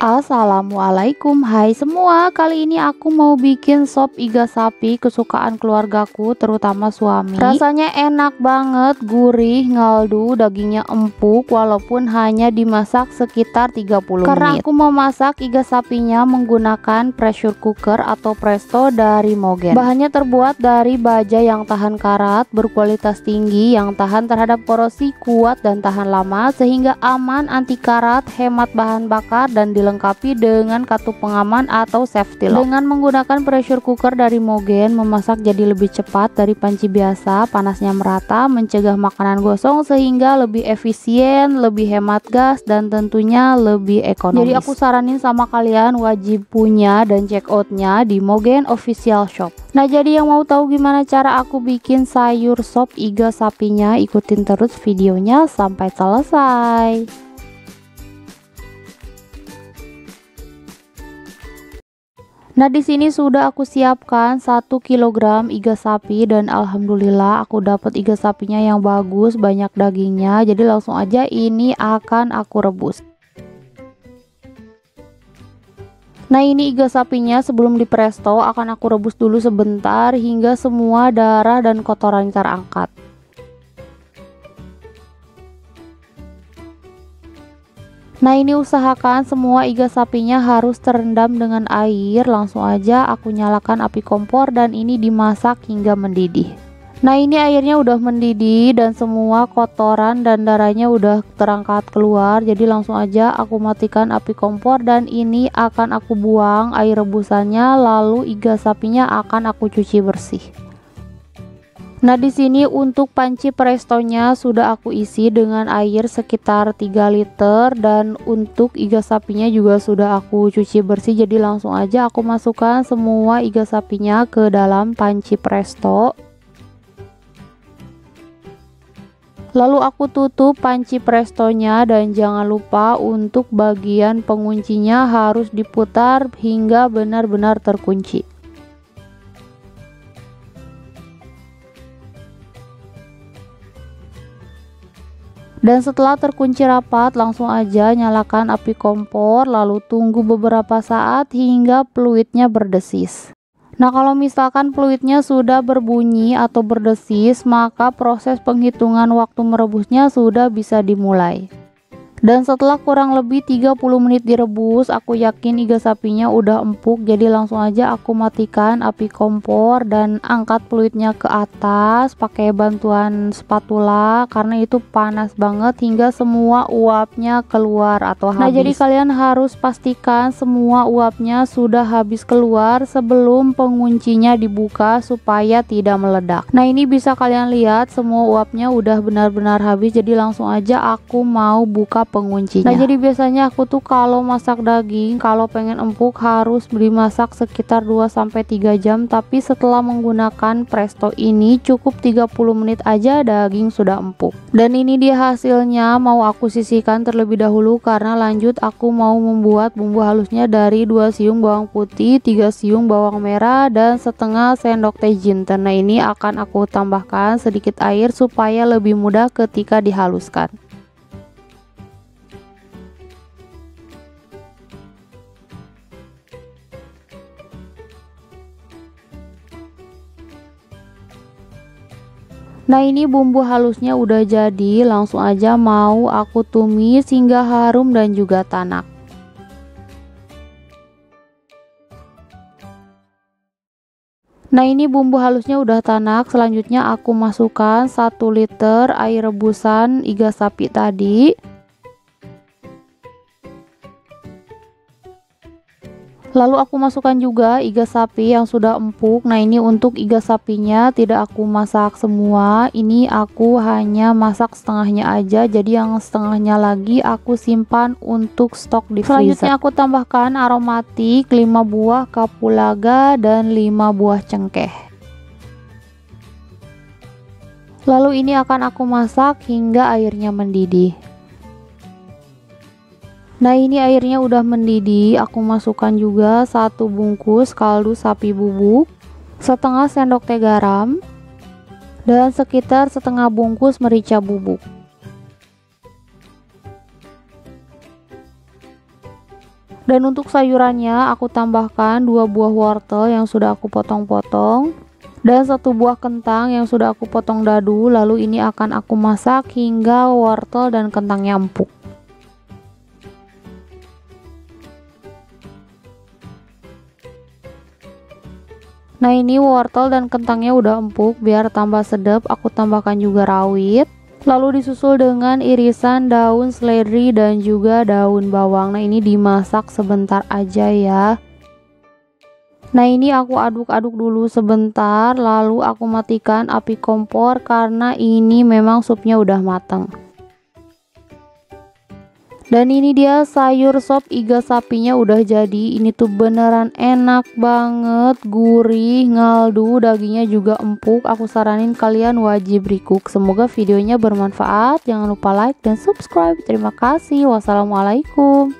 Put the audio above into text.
Assalamualaikum, hai semua. Kali ini aku mau bikin sop iga sapi kesukaan keluargaku, terutama suami. Rasanya enak banget, gurih, ngaldu, dagingnya empuk walaupun hanya dimasak sekitar 30 menit. Karena aku mau masak iga sapinya menggunakan pressure cooker atau presto dari Mogen. Bahannya terbuat dari baja yang tahan karat, berkualitas tinggi, yang tahan terhadap korosi, kuat dan tahan lama sehingga aman anti karat, hemat bahan bakar dan dilengkapi dengan katup pengaman atau safety lock. Dengan menggunakan pressure cooker dari Mogen, memasak jadi lebih cepat dari panci biasa, panasnya merata, mencegah makanan gosong sehingga lebih efisien, lebih hemat gas dan tentunya lebih ekonomis. Jadi aku saranin sama kalian wajib punya dan check outnya di Mogen official shop. Nah, jadi yang mau tahu gimana cara aku bikin sayur sop iga sapinya, ikutin terus videonya sampai selesai. Nah, di sini sudah aku siapkan 1 kg iga sapi dan alhamdulillah aku dapat iga sapinya yang bagus, banyak dagingnya. Jadi langsung aja ini akan aku rebus. Nah, ini iga sapinya sebelum di presto akan aku rebus dulu sebentar hingga semua darah dan kotoran terangkat. Nah, ini usahakan semua iga sapinya harus terendam dengan air. Langsung aja aku nyalakan api kompor dan ini dimasak hingga mendidih. Nah, ini airnya udah mendidih dan semua kotoran dan darahnya udah terangkat keluar. Jadi langsung aja aku matikan api kompor dan ini akan aku buang air rebusannya, lalu iga sapinya akan aku cuci bersih. Nah, di sini untuk panci prestonya sudah aku isi dengan air sekitar 3 liter dan untuk iga sapinya juga sudah aku cuci bersih. Jadi langsung aja aku masukkan semua iga sapinya ke dalam panci presto. Lalu aku tutup panci prestonya dan jangan lupa untuk bagian penguncinya harus diputar hingga benar-benar terkunci. Dan setelah terkunci rapat, langsung aja nyalakan api kompor, lalu tunggu beberapa saat hingga fluidnya berdesis. Nah, kalau misalkan fluidnya sudah berbunyi atau berdesis, maka proses penghitungan waktu merebusnya sudah bisa dimulai. Dan setelah kurang lebih 30 menit direbus, aku yakin iga sapinya udah empuk. Jadi langsung aja aku matikan api kompor dan angkat fluidnya ke atas pakai bantuan spatula karena itu panas banget hingga semua uapnya keluar atau habis. Nah, jadi kalian harus pastikan semua uapnya sudah habis keluar sebelum penguncinya dibuka supaya tidak meledak. Nah, ini bisa kalian lihat semua uapnya udah benar-benar habis. Jadi langsung aja aku mau buka penguncinya. Nah, jadi biasanya aku tuh kalau masak daging, kalau pengen empuk harus dimasak sekitar 2-3 jam, tapi setelah menggunakan presto ini cukup 30 menit aja daging sudah empuk. Dan ini dia hasilnya. Mau aku sisihkan terlebih dahulu karena lanjut aku mau membuat bumbu halusnya dari 2 siung bawang putih, 3 siung bawang merah dan setengah sendok teh jinten. Nah, ini akan aku tambahkan sedikit air supaya lebih mudah ketika dihaluskan. Nah, ini bumbu halusnya udah jadi, langsung aja mau aku tumis hingga harum dan juga tanak. Nah, ini bumbu halusnya udah tanak, selanjutnya aku masukkan 1 liter air rebusan iga sapi tadi. Lalu aku masukkan juga iga sapi yang sudah empuk. Nah, ini untuk iga sapinya tidak aku masak semua, ini aku hanya masak setengahnya aja. Jadi yang setengahnya lagi aku simpan untuk stok di freezer. Selanjutnya aku tambahkan aromatik 5 buah kapulaga dan 5 buah cengkeh. Lalu ini akan aku masak hingga airnya mendidih. Nah, ini airnya udah mendidih, aku masukkan juga 1 bungkus kaldu sapi bubuk, setengah sendok teh garam, dan sekitar setengah bungkus merica bubuk. Dan untuk sayurannya aku tambahkan 2 buah wortel yang sudah aku potong-potong dan 1 buah kentang yang sudah aku potong dadu. Lalu ini akan aku masak hingga wortel dan kentangnya empuk. Nah, ini wortel dan kentangnya udah empuk. Biar tambah sedap, aku tambahkan juga rawit. Lalu disusul dengan irisan daun seledri dan juga daun bawang. Nah, ini dimasak sebentar aja ya. Nah, ini aku aduk-aduk dulu sebentar, lalu aku matikan api kompor karena ini memang supnya udah matang. Dan ini dia sayur sop iga sapinya udah jadi. Ini tuh beneran enak banget, gurih, ngaldu, dagingnya juga empuk. Aku saranin kalian wajib recook. Semoga videonya bermanfaat. Jangan lupa like dan subscribe. Terima kasih. Wassalamualaikum.